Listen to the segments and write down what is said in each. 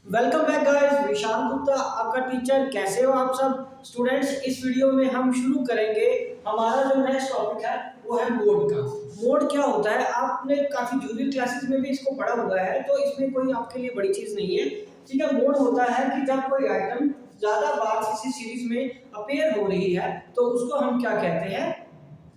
Welcome back guys, Vishal Gupta आपका teacher. कैसे हो आप सब स्टूडेंट्स। इस वीडियो में हम शुरू करेंगे। हमारा जो नेक्स्ट टॉपिक है वो है मोड का। मोड क्या होता है, आपने काफी जूनियर क्लासेस में भी इसको पढ़ा हुआ है, तो इसमें कोई आपके लिए बड़ी चीज नहीं है। ठीक है, मोड होता है कि जब कोई आइटम ज्यादा बार किसी सीरीज में अपेयर हो रही है तो उसको हम क्या कहते हैं,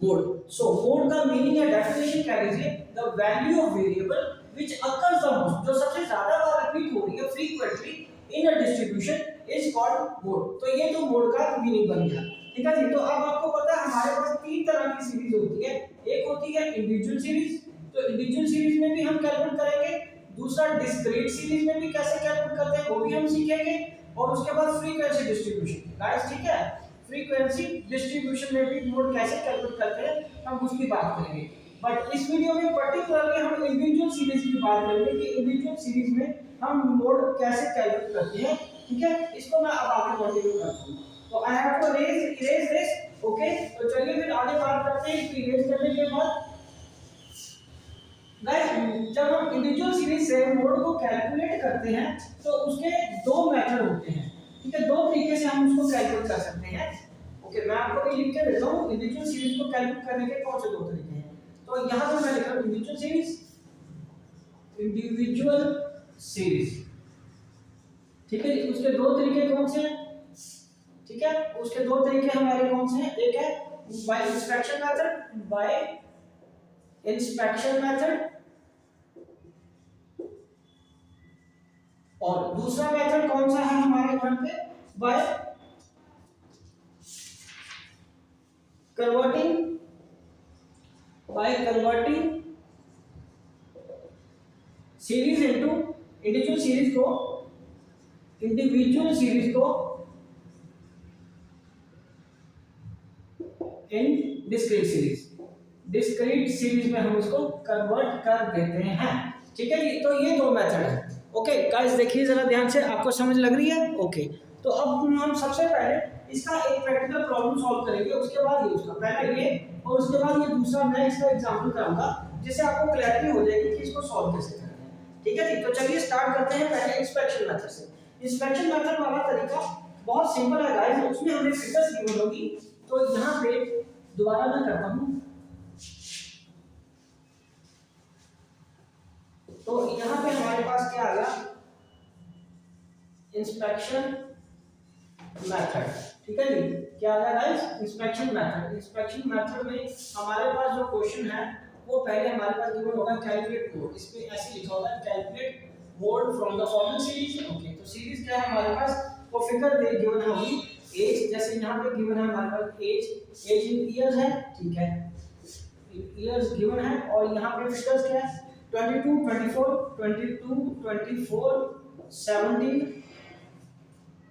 मोड। सो मोड का मीनिंग या डेफिनेशन क्या लीजिए, the value of variable which occurs the most, जो सबसे ज्यादा बार रिपीट हो रही है frequently in a distribution is called mode. तो ये तो मोड का मीनिंग बन गया। ठीक है जी। तो अब आपको पता है हमारे पास तीन तरह की सीरीज होती है। एक होती है इंडिविजुअल सीरीज, तो इंडिविजुअल सीरीज में भी हम कैलकुलेट करेंगे। दूसरा डिस्क्रीट सीरीज में भी कैसे कैलकुलेट करते हैं वो भी हम सीखेंगे। और उसके बाद फ्रीक्वेंसी डिस्ट्रीब्यूशन गाइस, ठीक है, फ्रीक्वेंसी डिस्ट्रीब्यूशन में भी मोड कैसे कैलकुलेट करते हैं हम उसकी बात करेंगे। बट इस वीडियो में पर्टिकुलरली हम इंडिविजुअल सीरीज की बात करेंगे कि इंडिविजुअल सीरीज में हम मोड कैसे कैलकुलेट करते हैं। ठीक है, इसको मैं अब आगे कंटिन्यू करता हूं। तो I have to erase this. Okay, तो चलिए फिर आगे बात करते हैं। इरेज करने के बाद गाइस, जब हम इंडिविजुअल सीरीज से मोड को कैलकुलेट करते हैं तो उसके दो मेथड होते हैं। ठीक है, दो तरीके से हम उसको कैलकुलेट कर सकते हैं। ओके, मैं आपको भी लिख के देता हूं इंडिविजुअल सीरीज को कैलकुलेट करने के कौन से दो तरीके हैं। तो यहां पे मैं लिख रहा हूं इंडिविजुअल सीरीज। ठीक है, उसके दो तरीके कौन से हैं। ठीक है, उसके दो तरीके हमारे कौन से हैं। एक है बाय इंस्पेक्शन मेथड और दूसरा मेथड कौन सा है हमारे यहाँ पे, by converting series into individual series को इन डिस्क्रीट सीरीज में हम इसको कन्वर्ट कर देते हैं। ठीक है जी, तो ये दो मेथड है। ओके गाइस, देखिए जरा ध्यान से, आपको समझ लग रही है। ओके, तो अब हम सबसे पहले इसका एक प्रैक्टिकल प्रॉब्लम सॉल्व करेंगे, उसके बाद ये उसका पहला ये और उसके बाद ये दूसरा मैं इसका एग्जांपल कराऊंगा जिससे आपको क्लैरिटी हो जाएगी कि इसको सॉल्व कैसे करना है। ठीक है जी, तो चलिए स्टार्ट करते हैं पहले इंस्पेक्शन मेथड से। इंस्पेक्शन मेथड वाला तरीका बहुत सिंपल है गाइस, उसमें हमें फिगर्स गिवन होगी। तो यहाँ पे दोबारा मैं करता हूँ। तो यहाँ पे हमारे पास क्या आ गया, इंस्पेक्शन मेथड। ठीक है जी, क्या आ गया गाइस, इंस्पेक्शन मेथड में हमारे पास जो क्वेश्चन है वो पहले हमारे पास गिवन होगा कैलकुलेट मोड। इसमें ऐसे लिखा होगा calculate mode from the following series. Okay, तो सीरीज क्या है हमारे पास, वो फिगर दे गिवन होगी एज, जैसे यहाँ पे गिवन है हमारे पास एज इन ईयर्स है। ठीक है, ईयर्स गिवन है और यहाँ पे फिगर्स क्या है 22 24 17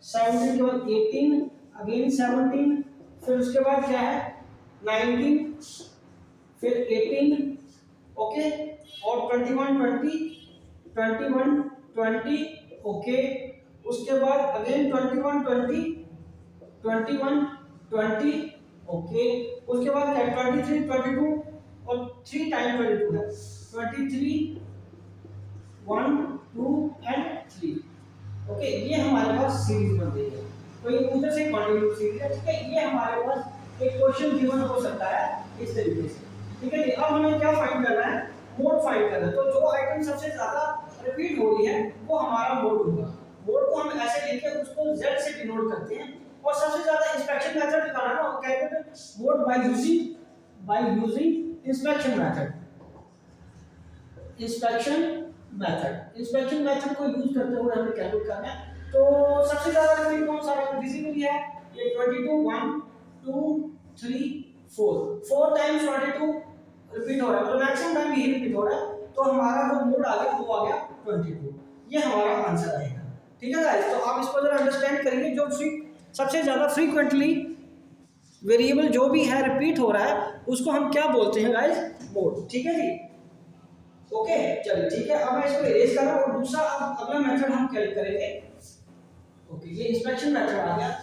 17 के बाद 18 अगेन 17, फिर उसके बाद क्या है 19, फिर 18। ओके, और 21 ओके, उसके बाद अगेन 21 ओके, उसके बाद क्या 23 22 और 3 टाइम 22 है 23 1 2 एंड 3। ओके, ये हमारे पास सीरीज बन गई है। तो ये उधर से कंटिन्यू सीरीज है। ठीक है, ये हमारे पास एक क्वेश्चन गिवन हो सकता है इस तरीके से। ठीक है जी, अब हमें क्या फाइंड करना है, मोड फाइंड करना है। तो जो आइटम सबसे ज्यादा रिपीट हो रही है वो हमारा मोड होगा। मोड को हम ऐसे लिख के उसको z से डिनोट करते हैं। और सबसे ज्यादा इंस्पेक्शन मेथड निकालना है वो calculate mode by using inspection method को यूज करते हुए हमें कैलकुलेट करना है। तो सबसे ज्यादा रिपीट कौन सा है, विजिबल है ये 22 1 2 3 4 टाइम्स 22 रिपीट हो रहा है, तो मैक्सिमम टाइम यही रिपीट हो रहा है। तो हमारा जो मोड आ गया वो आ गया 22। ये हमारा आंसर आएगा। ठीक है गाइस, तो आप इसको जरा अंडरस्टैंड करिए। जो सबसे ज्यादा फ्रीक्वेंटली वेरिएबल जो भी है रिपीट हो रहा है उसको हम क्या बोलते हैं गाइस, मोड। ठीक है जी, ओके चलिए ठीक है। अब मैं इसको इरेज कर रहा हूं और दूसरा अब अगला मेथड हम क्या करेंगे। ओके, ये इंस्पेक्शन मेथड आ गया।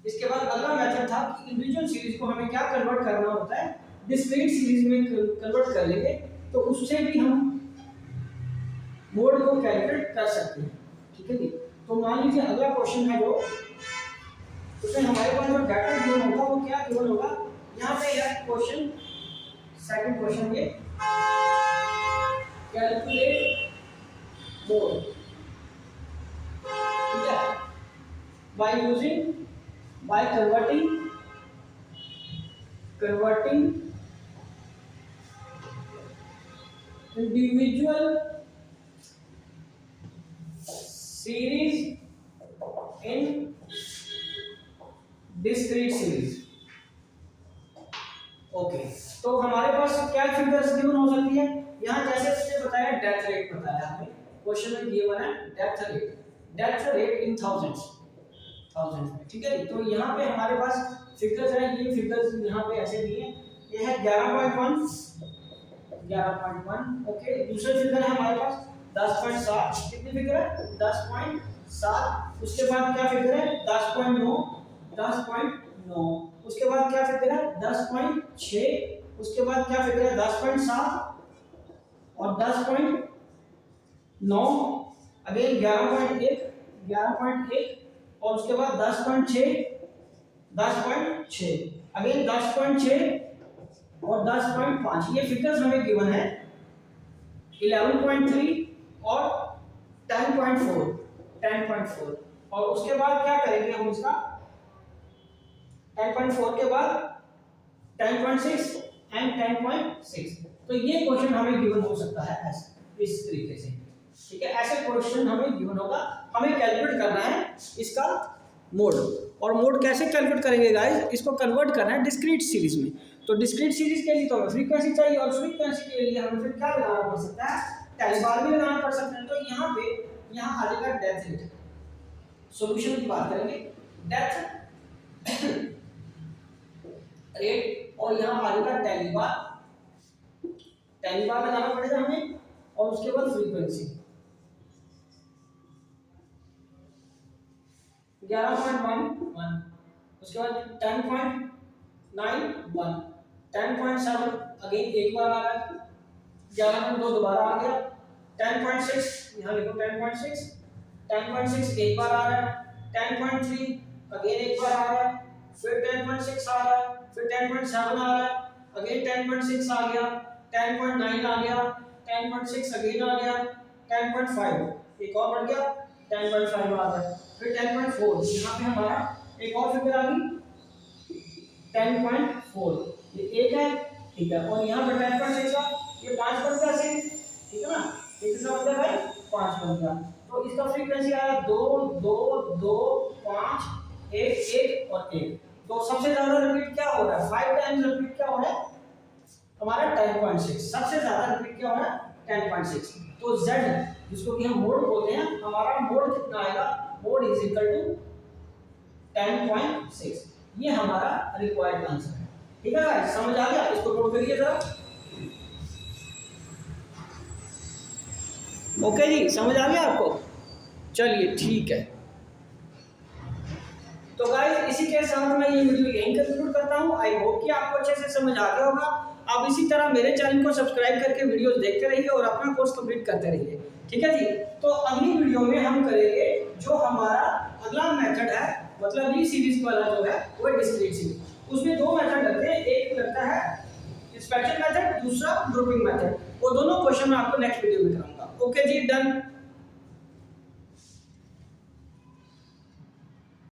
इसके बाद अगला मेथड था कि इंडिविजुअल सीरीज को हमें क्या कन्वर्ट करना होता है, डिस्क्रीट सीरीज में कन्वर्ट कर लेंगे। तो उससे भी हम मोड को कैलकुलेट कर सकते हैं। ठीक है जी। तो मान लीजिए अगला क्वेश्चन है जो, उसमें हमारे पास जो डाटा गिवन होगा वो क्या गिवन होगा, यहाँ पे यह क्वेश्चन, सेकंड क्वेश्चन ये कैलकुलेट मोड, ठीक है, by using, by converting individual series in discrete series. Okay, तो हमारे पास क्या फिगर्स गिवन हो सकती है, यहाँ जैसे उसने बताया डेथ रेट बताया हमें, क्वेश्चन में गिवन है डेथ रेट इन थाउजेंड्स में। ठीक है, तो यहाँ पे हमारे पास फिगर्स है, ये फिगर्स यहाँ पे ऐसे दिए हैं, ये है 11.1। ओके, दूसरा फिगर है हमारे पास 10.7, कितनी फिगर है 10.7। उसके बाद क्या फिगर है 10.9, उसके बाद क्या फिगर है 10.6, उसके बाद क्या फिगर है 10.7 और 10.9, अगेन 11.1 और उसके बाद 10.6, अगेन 10.6 और 10.5। ये फिगर्स हमें गिवन है 11.3 और 10.4। और उसके बाद क्या करेंगे हम इसका 10.4 के बाद 10.6 एंड 10.6। तो ये क्वेश्चन हमें गिवन हो सकता है ऐसे, इस तरीके से। ठीक है, ऐसे क्वेश्चन हमें गिवन होगा, हमें कैलकुलेट करना है इसका मोड। और मोड कैसे कैलकुलेट करेंगे गाइस, इसको कन्वर्ट करना है डिस्क्रीट सीरीज में। तो डिस्क्रीट सीरीज के लिए तो हमें फ्रीक्वेंसी चाहिए, और फ्रीक्वेंसी के लिए हमें फिर क्या लगाना पड़ सकता है, टाइम बार भी लगाना पड़ सकता है। तो यहाँ आ जाएगा डेथ रेट। सॉल्यूशन की बात करेंगे, डेथ रेट, और यहाँ आ जाएगा टाइम बार लगाना पड़ेगा हमें, और उसके बाद फ्रीक्वेंसी 11.11, उसके बाद 10.91, 10.7 अगेन एक बार आ रहा है, 11.2 दोबारा आ गया, 10.6 यहाँ लिखो 10.6 एक बार आ रहा है, 10.3 अगेन एक बार आ रहा है, फिर 10.6 आ रहा है, फिर 10.7 आ रहा है, अगेन 10.6 आ गया, 10.9 आ गया, 10.6 अगेन आ गया, 10.5 एक और बढ़ गया, 10.5 आ गया, फिर 10.4 यहाँ पे हमारा एक और फिगर आ गई 10.4, ये एक है, ठीक है, और यहाँ पर 10.6 का ये 5 बन गया से, ठीक है ना, ये कितना बन गया भाई 5 बन गया। तो इसका फ्रीक्वेंसी आया 2 2 2 5 1 1 और 1। तो सबसे ज्यादा रिपीट क्या हो रहा है, 5 टाइम्स रिपीट क्या हो रहा है हमारा 10.6, सबसे ज्यादा रिपीट क्या हो रहा है 10.6। तो z जिसको कि हम मोड बोलते हैं, हमारा मोड कितना आएगा, मोड इज इक्वल टू 10.6। ये हमारा रिक्वायर्ड आंसर है। ठीक है गाइस, समझ आ गया, इसको नोट करिए जरा। ओके जी, समझ आ गया आपको, चलिए ठीक है। तो गाइस इसी के साथ मैं ये वीडियो यहीं कंक्लूड करता हूँ। आई होप कि आपको अच्छे से समझ आ गया होगा। आप इसी तरह मेरे चैनल को सब्सक्राइब करके वीडियोस देखते रहिए और अपना कोर्स कंप्लीट करते रहिए। ठीक है जी। तो अगली वीडियो में हम करेंगे जो हमारा अगला मेथड है, मतलब ये सीरीज वाला जो है वो डिस्क्रीट सीरीज। उसमें दो मेथड लगते हैं, एक लगता है इंस्पेक्शन मेथड, दूसरा ग्रुपिंग मेथड। वो दोनों क्वेश्चन मैं आपको नेक्स्ट वीडियो में कराऊंगा। ओके जी, डन।